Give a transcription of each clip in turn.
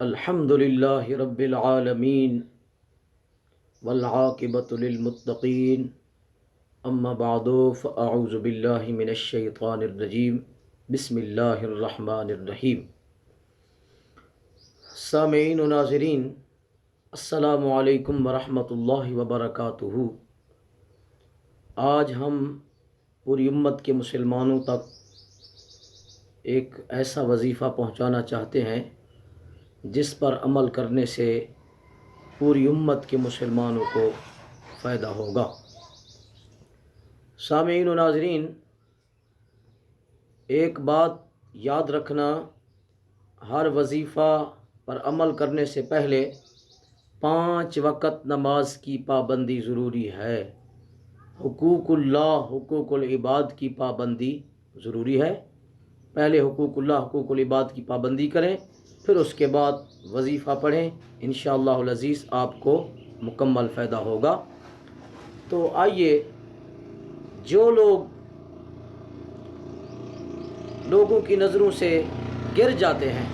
الحمد للہ رب العالمین والعاقبۃ للمتقین اما بعد فاعوذ باللہ من الشیطان الرجیم بسم اللہ الرحمن الرحیم۔ سامعین و ناظرین، السلام علیکم ورحمۃ اللہ وبرکاتہ۔ آج ہم پوری امت کے مسلمانوں تک ایک ایسا وظیفہ پہنچانا چاہتے ہیں جس پر عمل کرنے سے پوری امت کے مسلمانوں کو فائدہ ہوگا۔ سامعین و ناظرین، ایک بات یاد رکھنا، ہر وظیفہ پر عمل کرنے سے پہلے 5 وقت نماز کی پابندی ضروری ہے۔ حقوق اللہ، حقوق العباد کی پابندی ضروری ہے۔ پہلے حقوق اللہ، حقوق العباد کی پابندی کریں، پھر اس کے بعد وظیفہ پڑھیں، انشاءاللہ العزیز آپ کو مکمل فائدہ ہوگا۔ تو آئیے، جو لوگوں کی نظروں سے گر جاتے ہیں،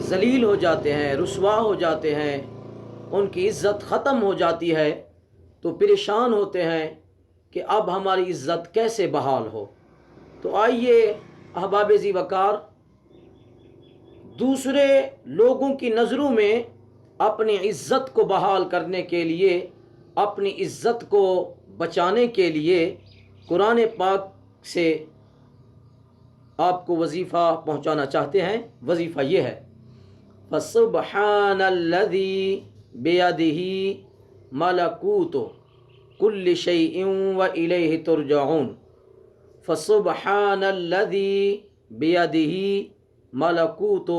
ذلیل ہو جاتے ہیں، رسوا ہو جاتے ہیں، ان کی عزت ختم ہو جاتی ہے، تو پریشان ہوتے ہیں کہ اب ہماری عزت کیسے بحال ہو۔ تو آئیے احباب ذی وقار، دوسرے لوگوں کی نظروں میں اپنی عزت کو بحال کرنے کے لیے، اپنی عزت کو بچانے کے لیے قرآن پاک سے آپ کو وظیفہ پہنچانا چاہتے ہیں۔ وظیفہ یہ ہے: فَسُبْحَانَ الَّذِي بِيَدِهِ مَلَكُوتُ كُلِّ شَيْءٍ وَإِلَيْهِ تُرْجَعُونَ۔ فَسُبْحَانَ الَّذِي بِيَدِهِ مَلَكُوتُ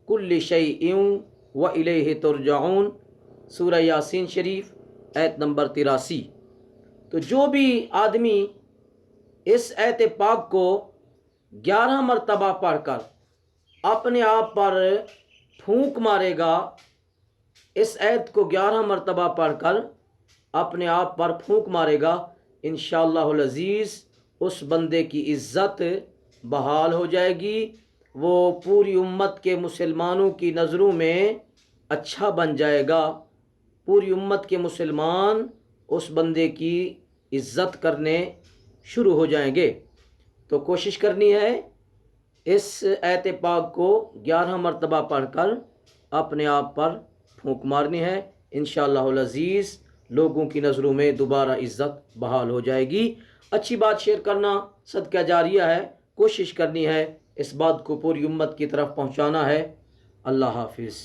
كُلِّ شَيْءٍ وَإِلَيْهِ تُرْجَعُونَ، سورہ یاسین شریف آیت نمبر 83۔ تو جو بھی آدمی اس آیت پاک کو 11 مرتبہ پڑھ کر اپنے آپ پر پھونک مارے گا، اس آیت کو 11 مرتبہ پڑھ کر اپنے آپ پر پھونک مارے گا، انشاءاللہ العزیز اس بندے کی عزت بحال ہو جائے گی، وہ پوری امت کے مسلمانوں کی نظروں میں اچھا بن جائے گا۔ پوری امت کے مسلمان اس بندے کی عزت کرنے شروع ہو جائیں گے۔ تو کوشش کرنی ہے اس آیت پاک کو 11 مرتبہ پڑھ کر اپنے آپ پر پھونک مارنی ہے، انشاءاللہ العزیز لوگوں کی نظروں میں دوبارہ عزت بحال ہو جائے گی۔ اچھی بات شیئر کرنا صدقہ جاریہ ہے، کوشش کرنی ہے اس بات کو پوری امت کی طرف پہنچانا ہے۔ اللہ حافظ۔